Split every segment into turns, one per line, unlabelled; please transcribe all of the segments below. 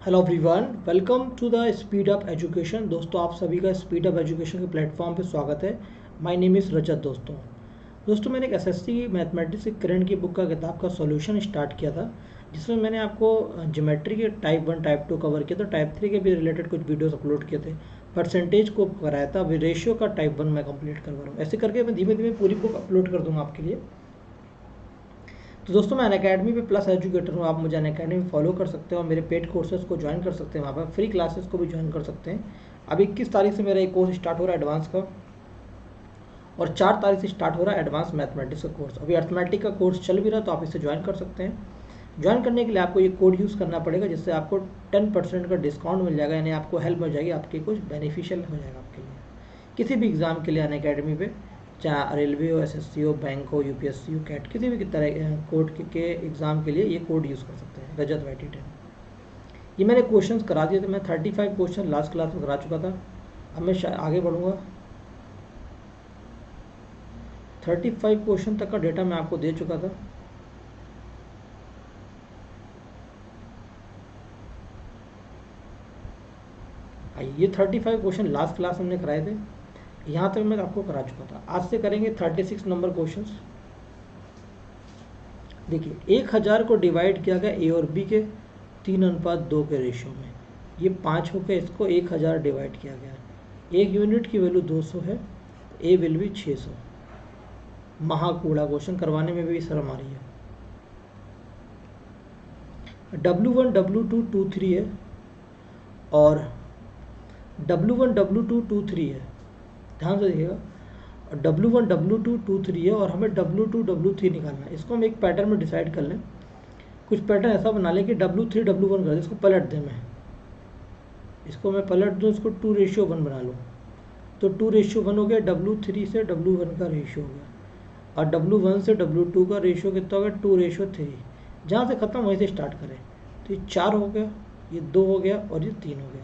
Hello everyone, welcome to the speed up education. दोस्तों, आप सभी का स्पीड अप एजुकेशन के प्लेटफॉर्म पे स्वागत है। My name is Rajat. दोस्तों मैंने एक एसएससी मैथमेटिक्स की करंट की बुक का किताब का सॉल्यूशन स्टार्ट किया था, जिसमें मैंने आपको ज्योमेट्री के टाइप 1 टाइप 2 कवर किया था। टाइप 3 के भी रिलेटेड कुछ वीडियोस अपलोड किए थे, परसेंटेज को कराया था। अभी रेशियो का टाइप 1 मैं कंप्लीट करवा रहा हूँ। ऐसे करके मैं धीमे धीमे पूरी बुक अपलोड कर दूँगा आपके लिए। तो दोस्तों, मैं अनअकैडमी पे प्लस एजुकेटर हूँ। आप मुझे अनअकैडमी में फॉलो कर सकते हो और मेरे पेड कोर्सेज को ज्वाइन कर सकते हैं। वहाँ पर फ्री क्लासेस को भी ज्वाइन कर सकते हैं। अब 21 तारीख से मेरा एक कोर्स स्टार्ट हो रहा है एडवांस का, और 4 तारीख से स्टार्ट हो रहा है एडवांस मैथमेटिक्स का कोर्स। अभी अर्थमेटिक का कोर्स चल भी रहा है, तो आप इसे ज्वाइन कर सकते हैं। ज्वाइन करने के लिए आपको ये कोड यूज़ करना पड़ेगा, जिससे आपको 10% का डिस्काउंट मिल जाएगा, यानी आपको हेल्प हो जाएगी, आपकी कुछ बेनिफिशियल हो जाएगा आपके लिए किसी भी एग्ज़ाम के लिए अनअकैडमी पे। चाहे रेलवे हो, एसएससी हो, बैंक हो, यूपीएससी हो, कैट, किसी भी तरह कोर्ट के एग्ज़ाम के लिए ये कोड यूज़ कर सकते हैं, रजत YT10। ये मैंने क्वेश्चंस करा दिए थे। मैं 35 क्वेश्चन लास्ट क्लास में करा चुका था। अब मैं आगे बढ़ूँगा। 35 क्वेश्चन तक का डेटा मैं आपको दे चुका था। ये 35 क्वेश्चन लास्ट क्लास हमने कराए थे। यहाँ तक मैं आपको करा चुका था। आज से करेंगे 36 नंबर क्वेश्चंस। देखिए, 1000 को डिवाइड किया गया ए और बी के 3:2 के रेशियो में। ये 5 हो गया, इसको 1000 डिवाइड किया गया है। एक यूनिट की वैल्यू 200 है, ए विल भी 600। महाकूड़ा क्वेश्चन करवाने में भी शर्म आ रही है। W1 W2 23 है और W1 W2 23 है। ध्यान से देखिएगा, W1 W2 23 है और हमें W2 W3 निकालना है। इसको हम एक पैटर्न में डिसाइड कर लें। कुछ पैटर्न ऐसा बना लें कि W3 W1 कर दे। इसको पलट दें, इसको मैं पलट दूँ, इसको 2:1 बना लूँ, तो 2:1 हो गया। W3 से W1 का रेशियो हो गया, और W1 से W2 का रेशियो कितना हो गया? 2:3। जहाँ से ख़त्म वहीं से स्टार्ट करें। तो ये 4 हो गया, ये 2 हो गया और ये 3 हो गया।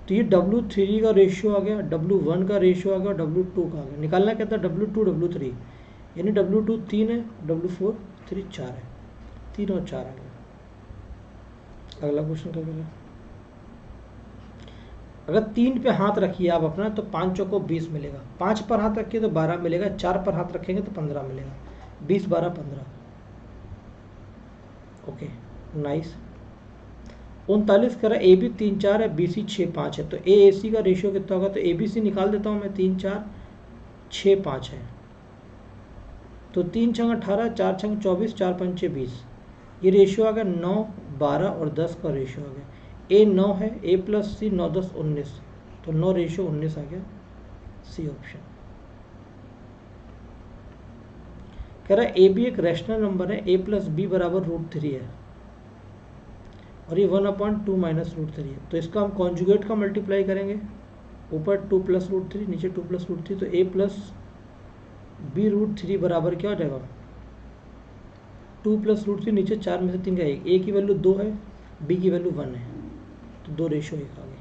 तो ये W3 का रेशियो आ गया, W1 का रेशियो आ गया, W2 का आ गया। निकालना क्या था? W2 W3, यानी W2 3 है, W4 3 4 है। 3 और 4 आ गया। अगला क्वेश्चन क्या करें? अगर 3 पे हाथ रखिए आप अपना, तो 5 चौको 20 मिलेगा। 5 पर हाथ रखिए तो 12 मिलेगा। 4 पर हाथ रखेंगे तो 15 मिलेगा। 20 12 15। Okay, nice. 39 कह रहा है ए बी 3 4 है, बी सी 6 5 है। तो ए सी का रेशियो कितना होगा? तो ए बी सी निकाल देता हूँ मैं। 3 4 6 5 है, तो 3 छंग 18, 4 छंग 24, 4 पंचे 20। ये रेशियो आ गया 9 12 और 10 का रेशियो आ गया। ए 9 है, ए प्लस सी 9 10 19, तो 9:19 आ गया। C option. कह रहा है ए बी एक रैशनल नंबर है, ए प्लस बी बराबर √3 है, और ये 1/2 माइनस √3 है। तो इसका हम कॉन्जुगेट का मल्टीप्लाई करेंगे। ऊपर 2 प्लस √3, नीचे 2 प्लस √3, तो ए प्लस बी √3 बराबर क्या हो जाएगा? 2 प्लस √3, नीचे 4 में से 3 का 1। ए की वैल्यू 2 है, बी की वैल्यू 1 है, तो 2:1 आ गई।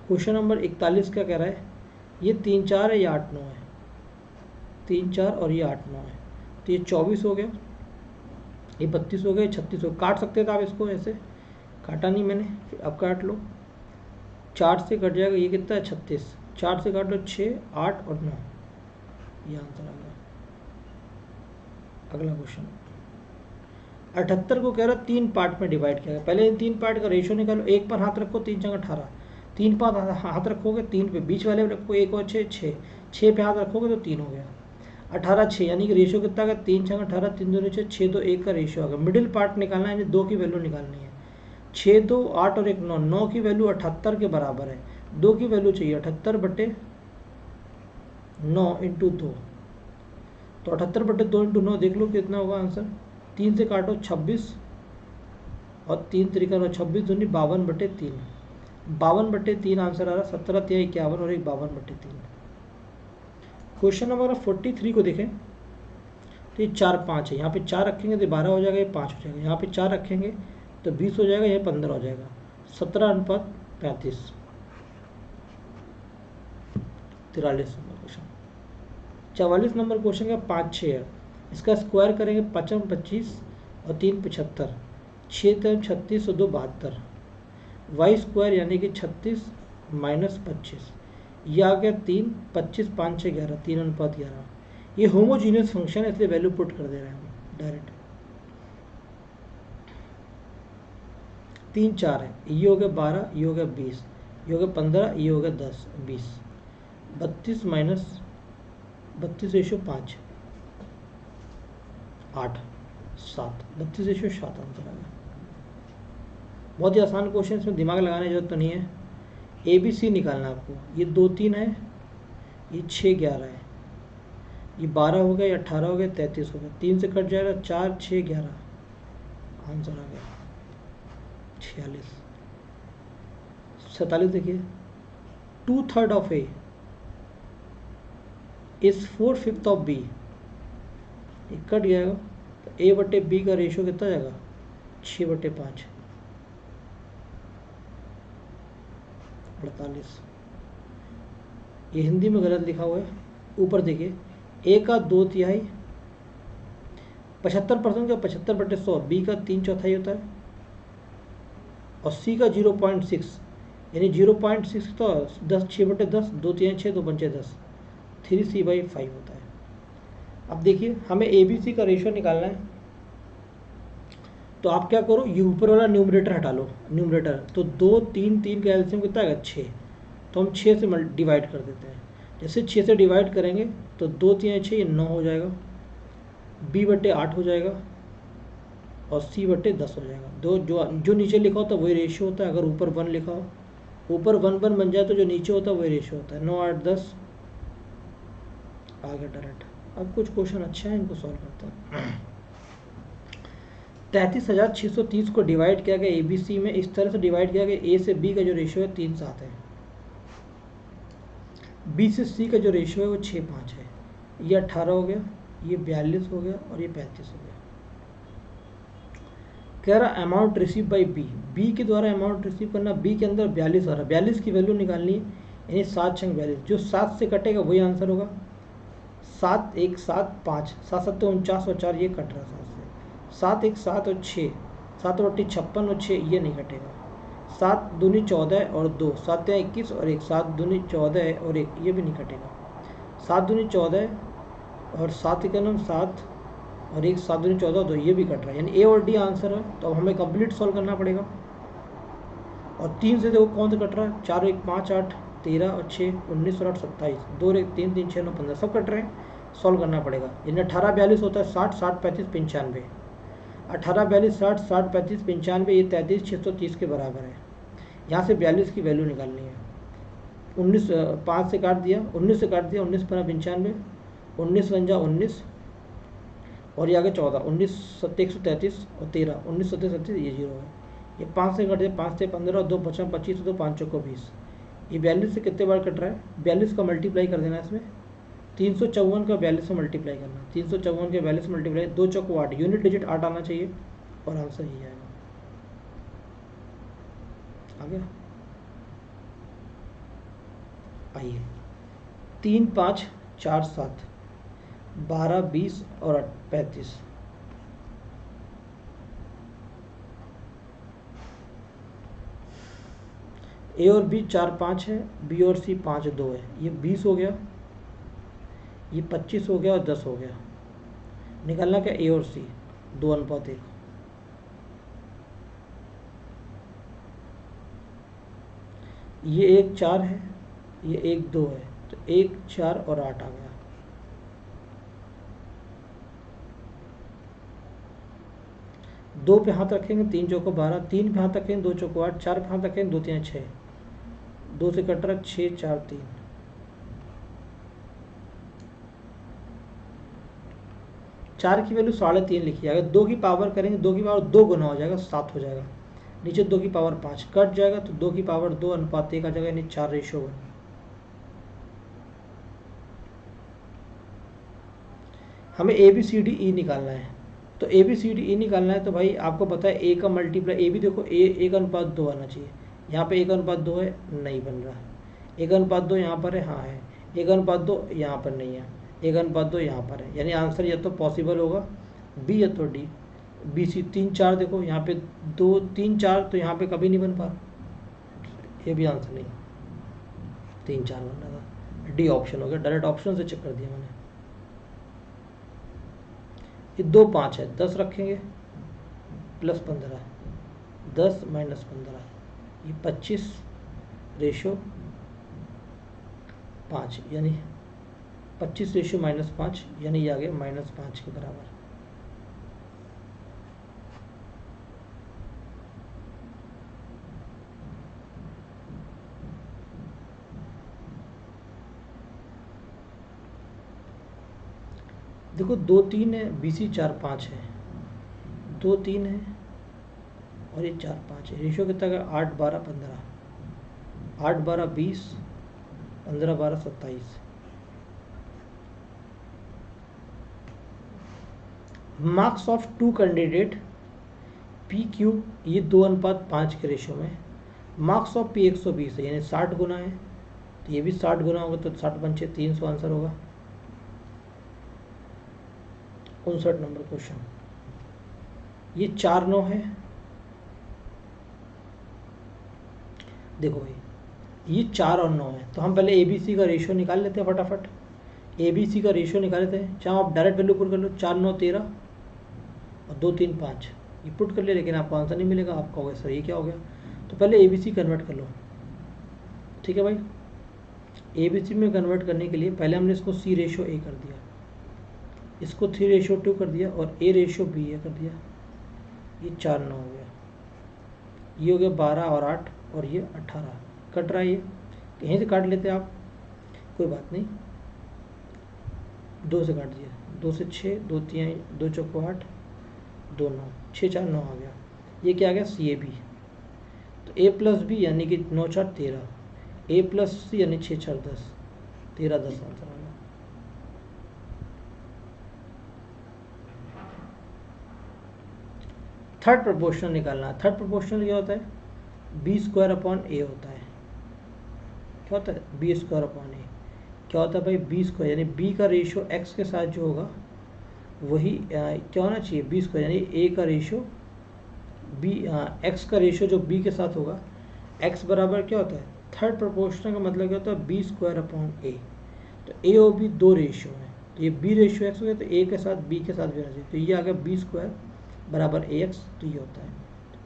क्वेश्चन नंबर 41 क्या कह रहा है? ये 3 4 है, ये 8 9 है। 3 4 और ये 8 9 है, तो ये 24 हो गया, ये 32 हो गया, 36 हो गया। काट सकते थे आप इसको, ऐसे काटा नहीं मैंने, अब काट लो। 4 से कट जाएगा, ये कितना है? 36। 4 से काट लो, 6 8 और 9, ये आंसर आ गया। अगला क्वेश्चन 78 को कह रहा है 3 पार्ट में डिवाइड किया गया। पहले इन 3 पार्ट का रेशियो निकालो। 1 पर हाथ रखो, 3 छंग 18। 3 पर हाथ रखोगे, 3 पे बीच वाले में रखो, 1 और 6 6। 6 पे हाथ रखोगे तो 3 हो गया। 18 6, यानी कि रेशियो कितना गया? 3 छंग 18, 3 2 6 6 2 1 का रेशियो आ गया। मिडिल पार्ट निकालना है, यानी 2 की वैल्यू निकालनी है। 6 2 8 और 1 9, 9 की वैल्यू 78 के बराबर है। 2 की वैल्यू चाहिए 78/9 इंटू 2, तो 78/2 इंटू 9 देख लो कितना होगा आंसर। 3 से काटो 26, और 3 तरीका 26 दूनी 52/3। 52/3 आंसर आ रहा। 17 3 51 और 1 52/3। क्वेश्चन नंबर 43 को देखें, तो ये 4 5 है। यहाँ पे 4 रखेंगे तो 12 हो जाएगा, ये 5 हो जाएगा। यहाँ पे 4 रखेंगे तो 20 हो जाएगा, ये 15 हो जाएगा। 17:35। 43 नंबर क्वेश्चन। 44 नंबर क्वेश्चन का 5 6 है। इसका स्क्वायर करेंगे, 55 25 और 3 75। 6 3 36 और 2 72, वाई स्क्वायर यानी कि 36 माइनस 25, ये आ गया 3, 25 5 6 11, 3:11। ये होमोजीनियस फंक्शन है इसलिए वैल्यू पुट कर दे रहे हैं हम डायरेक्ट। 3 4 है, ये हो गया 12, ये हो गया 20, ये हो गया 15, ये हो गया 10 20, 32 माइनस 32/5 8 7, 32/7 आंसर आ गया। बहुत ही आसान क्वेश्चन, इसमें दिमाग लगाने की जरूरत तो नहीं है। ए बी सी निकालना है आपको। ये 2 3 है, ये 6 11 है, ये 12 हो गया, ये 18 हो गया, 33 हो गया, 3 से कट जाएगा 4 6 11, आंसर आ गया 46। 47 देखिए, 2/3 of A is 4/5 of B, ये कट जाएगा तो ए बटे बी का रेशियो कितना जाएगा 6/5, 48। ये हिंदी में गलत लिखा हुआ है। ऊपर देखिए, ए का 2/3 75% का 75/100, बी का 3/4 होता है, और सी का 0.6 यानी 0.6 तो 10 6/10, 2 3 6 2 पंचे 10, 3c/5 होता है। अब देखिए हमें ए बी सी का रेशियो निकालना है, तो आप क्या करो, ये ऊपर वाला न्यूमरेटर हटा लो, न्यूमरेटर तो 2 3 3 का एलसीएम कितना आएगा 6, तो हम 6 से डिवाइड कर देते हैं। जैसे 6 से डिवाइड करेंगे तो 2 3 6 ये 9 हो जाएगा, b/8 हो जाएगा, और c/10 हो जाएगा। दो जो नीचे लिखा होता है वही रेशियो होता है। अगर ऊपर 1 लिखा हो, ऊपर 1 1 बन जाए तो जो नीचे होता है वही रेशियो होता है। 9 8 10 आ गया डायरेक्ट। अब कुछ क्वेश्चन अच्छे हैं, इनको सॉल्व करते हैं। 33,630 को डिवाइड किया गया ए बी सी में, इस तरह से डिवाइड किया गया, ए से बी का जो रेशियो है 3 7 है, बी से सी का जो रेशियो है वो 6 5 है। ये 18 हो गया, ये 42 हो गया, और ये 35 हो गया। कह रहा amount receive by B, B के द्वारा अमाउंट रिसीव करना, बी के अंदर 42 आ रहा है, 42 की वैल्यू निकालनी है, यानी 7 6 42, जो 7 से कटेगा वही आंसर होगा। 7 1 7 5, 7 7 49 और 4 ये कट रहा है 7 से, 7 1 7 और 6, 7 बट्टी 56 और 6 ये नहीं कटेगा, 7 दूनी 14 और 2, 7 21 और 1, 7 दूनी 14 और 1 ये भी नहीं कटेगा, 7 दूनी 14 और 7 1 7 और 1, 7 दूनी 14 2 ये भी कट रहा है, यानी ए और डी आंसर है। तो अब हमें कंप्लीट सॉल्व करना पड़ेगा। और 3 से देखो कौन सा कट रहा है, 4 1 5 8 13 और 6 19 और 8 27, 2 1 3 3 6 9 15 सब कट रहे हैं, सॉल्व करना पड़ेगा। यानी 18 42 होता है 60 60 35 95, 18 42 60 60 35 95, ये 33 630 के बराबर है। यहाँ से 42 की वैल्यू निकालनी है। 19 5 से काट दिया, 19 से काट दिया, 19 15 95, 19 पंजा 19 और ये आगे 14, 19 7 133 और 13, 19 7 37 ये 0 है। ये 5 से कट दिया, 5 से 15 और 2 55 25 2 5 चौको 20, ये 42 से कितने बार कट रहा है, 42 का मल्टीप्लाई कर देना इसमें, 354 का 42 से मल्टीप्लाई करना, 354 के 42 मल्टीप्लाई, 2 चौको 8, यूनिट डिजिट 8 आना चाहिए, और आंसर ये आएगा। आ गया। आइए 3 5 4 7 12 20 और 35, ए और बी 4 5 है, बी और सी 5 2 है, ये 20 हो गया, ये 25 हो गया और 10 हो गया। निकालना क्या, ए और सी 2:1। ये 1 4 है, ये 1 2 है, तो 1 4 और 8 आ गया। दो पे हाथ रखेंगे 3 चौको 12, 3 पे हाथ रखेंगे 2 चौको 8, 4 पे हाथ रखेंगे 2 3 6, 2 से कट रहा 6 4 3, 4 की वैल्यू 3.5 लिखी है। अगर 2 की पावर करेंगे, 2 की पावर 2 गुना हो जाएगा, 7 हो जाएगा। नीचे 2 की पावर 5 कट जाएगा, तो 2 की पावर 2:1 आ जाएगा, यानी 4:1। हमें A B C D E निकालना है, तो A B C D E निकालना है, तो भाई आपको पता है ए का मल्टीप्लाई, ए भी देखो ए 1:2 आना चाहिए, यहाँ पे 1:2 है, नहीं बन रहा। 1:2 यहाँ पर है, हाँ है, 1:2 यहाँ पर नहीं है, 1:2 यहाँ पर है, यानी आंसर या तो पॉसिबल होगा बी या तो डी। BC 3 4 देखो यहाँ पे 2 3 4 तो यहाँ पे कभी नहीं बन पा रहा, ये भी आंसर नहीं, 3 4 बन रहा था। डी ऑप्शन हो गया, डायरेक्ट ऑप्शन से चेक कर दिया मैंने। ये 2 5 है, 10 रखेंगे प्लस 15, 10 माइनस 15, ये 25 रेशो 5, यानी 25 रेशो -5, यानी ये आ गया -5 के बराबर। देखो 2 3 है, BC 4 5 है, 2 3 है और ये 4 5 है। रेशो कितना का 8 12 15, 8 12 20, 15 12 27। मार्क्स ऑफ 2 कैंडिडेट PQ, ये 2:5 के रेशो में। मार्क्स ऑफ P 120 है, यानी 60 गुना है, तो ये भी 60 गुना होगा, तो 60 पंचे 300 आंसर होगा। 59 नंबर क्वेश्चन। ये 4 9 है, देखो भाई ये 4 और 9 है, तो हम पहले ABC का रेशियो निकाल लेते हैं फटाफट। ABC का रेशियो निकाल लेते हैं, चाहे आप डायरेक्ट वैल्यू पुट कर लो, 4 9 13 और 2 3 5, ये पुट कर ले, लेकिन आपको आंसर नहीं मिलेगा। आपका होगा सर ये क्या हो गया, तो पहले ABC कन्वर्ट कर लो, ठीक है भाई। ABC में कन्वर्ट करने के लिए पहले हमने इसको C रेशियो A कर दिया, इसको 3 रेशियो 2 कर दिया और A रेशियो B कर दिया। ये 4 9 हो गया, ये हो गया 12 और 8 और ये 18। कट रहा है, ये कहीं से काट लेते आप, कोई बात नहीं, 2 से काट दिया, 2 से 6, 2 3 2 चौको 8, 2 9, 6 4 9 आ गया। ये क्या आ गया, CAB। तो A प्लस B यानी कि 9 4 13, A प्लस C यानी 6 4 10, 13 10 आंसर आ गया। थर्ड प्रोपोर्शनल निकालना है। थर्ड प्रोपोर्शनल क्या होता है, B² होता है। क्या होता है, B² क्या होता है भाई, B², यानी B का रेशियो X के साथ जो होगा वही क्या होना चाहिए, B², यानी A का रेशियो X का रेशियो जो B के साथ होगा, X बराबर क्या होता है, थर्ड प्रोपोर्शनल का मतलब क्या होता है, B² तो A और B 2 रेशियो हैं, तो ये B रेशियो X हो गया, तो A के साथ B के साथ भी होना चाहिए, तो ये आ गया B² बराबर AX, तो ये होता है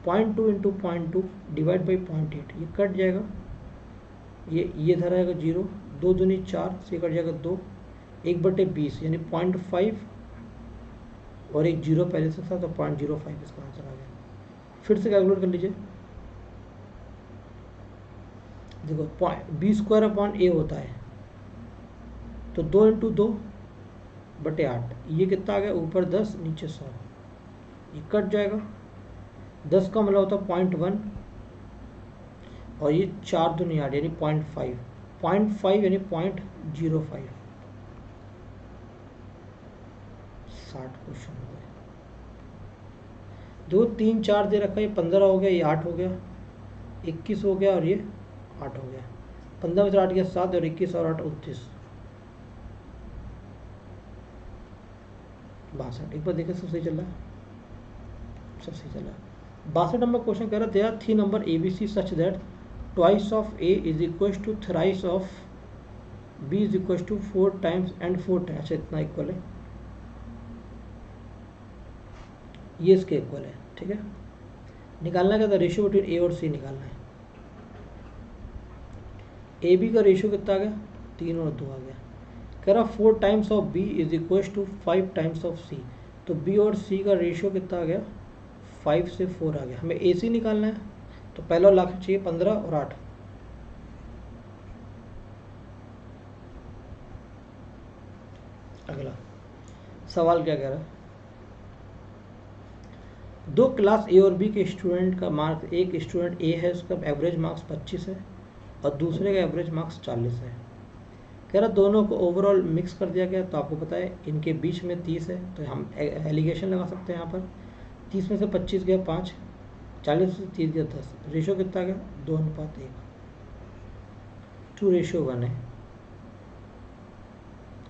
0.2 इंटू 0.2 डिवाइड बाई 0.8, ये कट जाएगा, ये इधर आएगा 0, 2 दूनी 4 से कट जाएगा 2, 1/20 यानी 0.5 और एक 0 पहले से था, तो 0.05 इसका आंसर आ गया। फिर से कैलकुलेट कर लीजिए, देखो B² होता है, तो 2 इंटू 2/8, ये कितना आ गया, ऊपर 10 नीचे 100, ये कट जाएगा, 10 का मतलब होता है 0.1 और ये 4 दूनी 8 यानी 0.5 यानी 0.05। 60 क्वेश्चन हो गए, 2 3 4 दे रखा है, ये 15 हो गया, ये 8 हो गया, 21 हो गया और ये 8 हो गया, 15 में से 8 गया 7 और 21 और 8 29, 62। एक बार देखिए सब सही चल रहा है, सब सही चल रहा है। 62 नंबर क्वेश्चन कह रहा है, there are 3 number ABC such that twice of A is equal to thrice of B is equal to 4 times and 4 times, अच्छा इतना इक्वल है, ये इसके इक्वल है, ठीक है। निकालना क्या था, रेशियो बिटवीन A और C निकालना है। AB का रेशियो कितना आ गया, 3 और 2 आ गया, कह रहा 4 times of B is equal to 5 times of C, तो B और C का रेशियो कितना आ गया, 5 से 4 आ गया। हमें AC निकालना है, तो पहला लाख चाहिए 15 और 8, अगला सवाल क्या कह रहा है, दो क्लास A और B के स्टूडेंट का मार्क्स, एक स्टूडेंट A है उसका एवरेज मार्क्स 25 है और दूसरे का एवरेज मार्क्स 40 है। कह रहा दोनों को ओवरऑल मिक्स कर दिया गया, तो आपको पता है इनके बीच में 30 है, तो हम एलिगेशन लगा सकते हैं यहाँ पर, 30 में से 25 गया 5, 40 से 30 गया 10, रेशियो कितना गया 2:1, 2:1 है।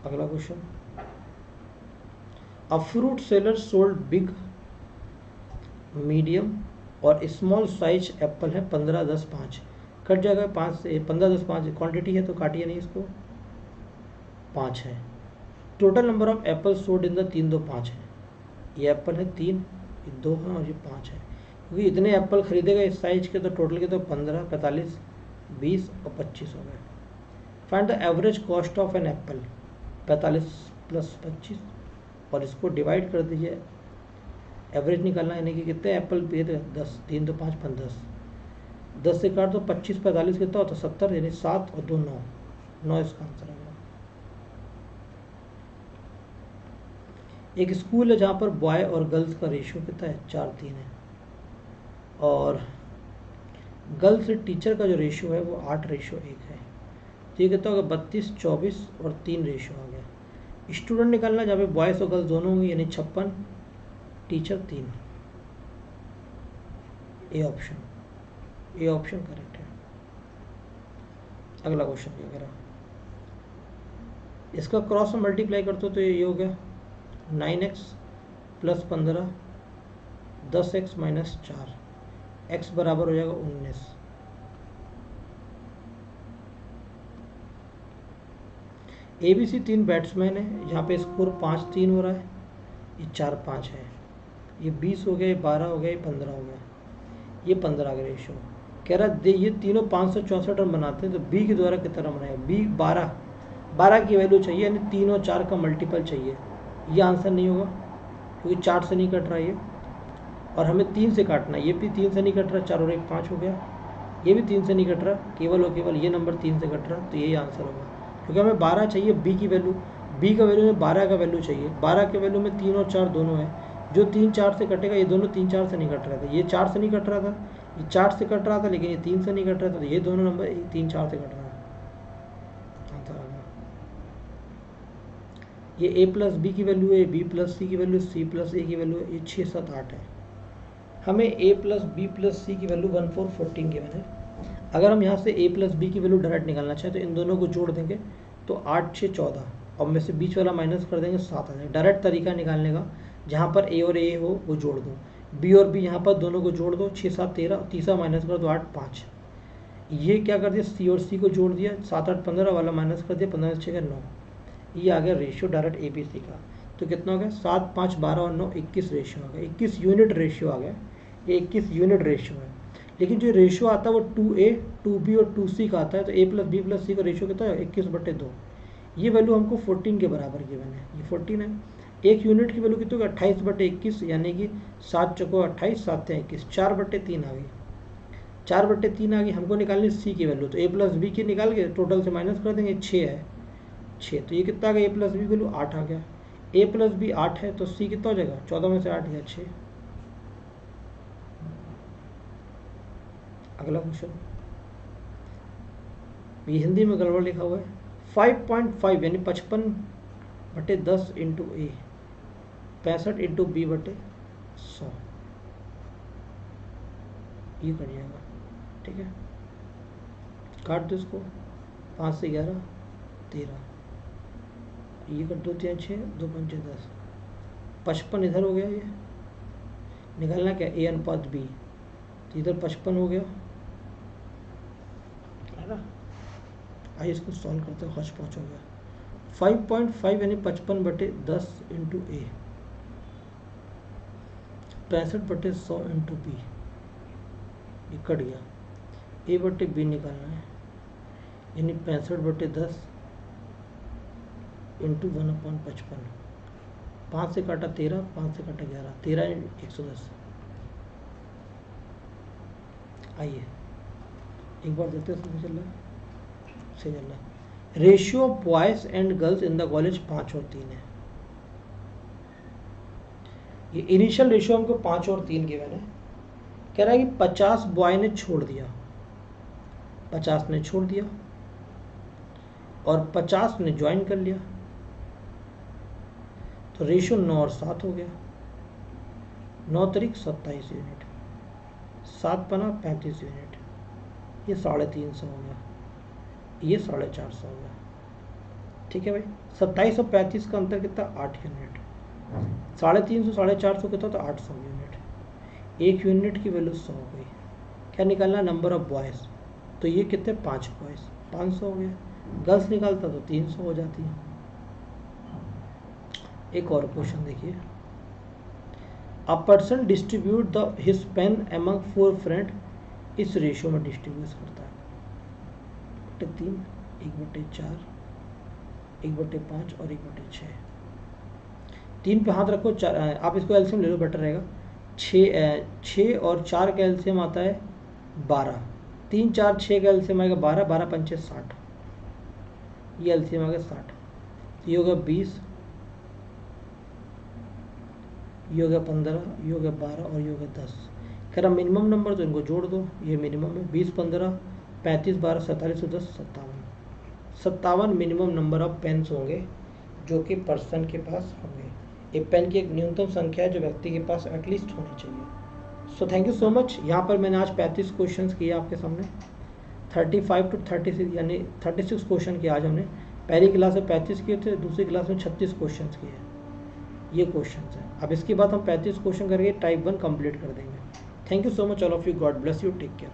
अगला question, a fruit seller sold big medium और स्मॉल साइज एप्पल है 15, 10, 5। कट जाएगा 5 से 15, 10, 5 क्वांटिटी है तो काटिए नहीं इसको, 5 है। Total number of Apple sold in the 3, 2, 5 है। ये एप्पल है 3, ये 2 है और ये 5 है, क्योंकि इतने एप्पल खरीदे गए इस साइज के, तो टोटल के तो 15, 45, 20 और 25 हो गए। Find the average cost of an apple, 45 + 25, और इसको डिवाइड कर दीजिए, एवरेज निकालना, यानी कि कितने एप्पल पे थे, 10, 3, 2, 5, 15, 10 से काट दो, 25, 45 कितना होता है, 70, यानी 7 और 2, 9, 9 इसका आंसर है। एक स्कूल है जहाँ पर बॉय और गर्ल्स का रेशियो कितना है, 4:3 है, और गर्ल्स से टीचर का जो रेशियो है वो 8:1 है। तो ये कितना होगा, 32, 24 और 3 रेशियो आ गया। स्टूडेंट निकालना, जहाँ पे बॉयज़ और गर्ल्स दोनों होंगे, यानी 56, टीचर 3। ए ऑप्शन करेक्ट है। अगला क्वेश्चन क्या करा, इसका क्रॉस में मल्टीप्लाई करते हो तो ये हो गया 9x + 15, 10x - 4, x बराबर हो जाएगा 19। ABC 3 बैट्समैन है, यहाँ पे स्कोर 5-3 हो रहा है, ये 4-5 है, ये 20 हो गया, ये 12 हो गया, ये 15 हो गया, ये 15 का रेशियो कह रहा दे। ये तीनों 564 रन बनाते हैं, तो बी के द्वारा कितना रन बनाएगा, बी 12 की वैल्यू चाहिए, यानी 3 और 4 का मल्टीपल चाहिए। ये आंसर नहीं होगा क्योंकि 4 से नहीं कट रहा ये, और हमें 3 से काटना है, ये भी 3 से नहीं कट रहा, 4 और 1 5 हो गया, ये भी 3 से नहीं कट रहा, केवल और केवल ये नंबर 3 से कट रहा, तो यही आंसर होगा। क्योंकि हमें 12 चाहिए, बी की वैल्यू, बी का वैल्यू में 12 का वैल्यू चाहिए, 12 के वैल्यू में 3 और 4 दोनों है, जो 3 4 से कटेगा, ये दोनों 3 4 से नहीं कट रहा था, ये 4 से नहीं कट रहा था, ये 4 से कट रहा था, लेकिन ये 3 से नहीं कट रहा था, तो ये दोनों नंबर 3 4 से कट रहा है। ये a + b की वैल्यू है, b + c की वैल्यू, c + a की वैल्यू है, ये 6 7 8 है। हमें a + b + c की वैल्यू 1 4 14 गिवन है। अगर हम यहाँ से a + b की वैल्यू डायरेक्ट निकालना चाहें तो इन दोनों को जोड़ देंगे, तो 8 6 14, और में से बीच वाला माइनस कर देंगे, 7 आ जाएगा। डायरेक्ट तरीका निकालने का, जहाँ पर a और a हो वो जोड़ दो, b और b यहाँ पर दोनों को जोड़ दो, 6 7 13, तीसरा माइनस कर दो, 8 5। ये क्या कर दिया, c और c को जोड़ दिया, 7 8 15 वाला माइनस कर दिया, 15 6 9, ये आ गया रेशियो डायरेक्ट ABC का। तो कितना हो गया, 7 5 12 और 9 21 रेशियो आ गया, 21 यूनिट रेशियो आ गया, ये 21 यूनिट रेशियो है। लेकिन जो रेशियो आता है वो 2A 2B और 2C का आता है, तो a + b + c का रेशियो कितना है, 21/2। ये वैल्यू हमको 14 के बराबर गिवन है, ये 14 है। एक यूनिट की वैल्यू कितनी होगी, 28/21, यानी कि 7 चौको 28, 7 21, 4/3 आ गई, 4/3 आ गई। हमको निकालनी C की वैल्यू, तो a + b की निकाल के टोटल से माइनस कर देंगे, 6 है, 6, तो ये कितना आ गया, a + b वैल्यू 8 आ गया, a + b 8 है, तो C कितना हो जाएगा, 14 में से 8 गया 6। अगला क्वेश्चन, ये हिंदी में गड़बड़ लिखा हुआ है, 5.5 यानी 55/10 इंटू A, 65 इंटू B/100, ये कर जाएगा, ठीक है। काट दो इसको, 5 से 11 13, ये कर 2 3 6 2 5 10, 55 इधर हो गया, ये निकालना क्या, A अनुपात B, तो इधर 55 हो गया, है ना। आइए इसको सॉल्व करते हैं, हौच पहुँच हो गया। 5.5 यानी 55/10 इंटू A, 65/100 इंटू B, ये कट गया, A/B निकालना है, यानी 65/10 इंटू 1/55, 5 से काटा 13, 5 से काटा 11, 13 110। आइए एक बार देखते हैं सही चल रहा है, सही चल रहा है। Ratio of boys and girls in the college 5 और 3 है। ये इनिशियल रेशियो हमको 5 और 3 गिवन है। कह रहा है कि 50 बॉय ने छोड़ दिया, 50 ने छोड़ दिया और 50 ने ज्वाइन कर लिया, तो रेशियो 9 और 7 हो गया, 9 तरीक 27 यूनिट, 7 पना 35 यूनिट, ये 350 हो गया, ये 450 हो गया, ठीक है भाई। 27 और 35 का अंतर कितना, 8 यूनिट, 350 450 कितना, तो 800 यूनिट। एक यूनिट की वैल्यू 100 हो गई। क्या निकालना, नंबर ऑफ बॉयज़, तो ये कितने 5 बॉयज़, 500 हो गया। गर्ल्स निकालता तो 300 हो जाती है। एक और क्वेश्चन देखिए, a person distribute the his pen among 4 friend, इस रेशियो में डिस्ट्रीब्यूट करता है 1/3, 1/4, 1/5 और 1/6। 3 पे हाथ रखो, 4, आप इसको एलसीएम ले लो, बेटर रहेगा। 6 और 4 का एलसीएम आता है 12, 3 4 6 का एलसीएम आएगा 12, 12 पंचे 60, ये एलसीएम आ गया 60। ये हो गया 20, ये हो गया 15, ये हो गया 12 और ये हो गया 10। कह रहा मिनिमम नंबर, तो इनको जोड़ दो, ये मिनिमम है। 20 15 35 12 47 10 57 मिनिमम नंबर ऑफ पेन्स होंगे जो कि पर्सन के पास होंगे। एक पेन की एक न्यूनतम संख्या है जो व्यक्ति के पास एटलीस्ट होनी चाहिए। So thank you so much. यहाँ पर मैंने आज 35 क्वेश्चंस किए आपके सामने, 35 to 36 यानी 36 क्वेश्चन किए आज हमने। पहली क्लास में 35 किए थे, दूसरी क्लास में 36 क्वेश्चन किए हैं। ये क्वेश्चंस हैं। अब इसके बाद हम 35 क्वेश्चन करके टाइप 1 कंप्लीट कर देंगे। Thank you so much all of you, God bless you, take care.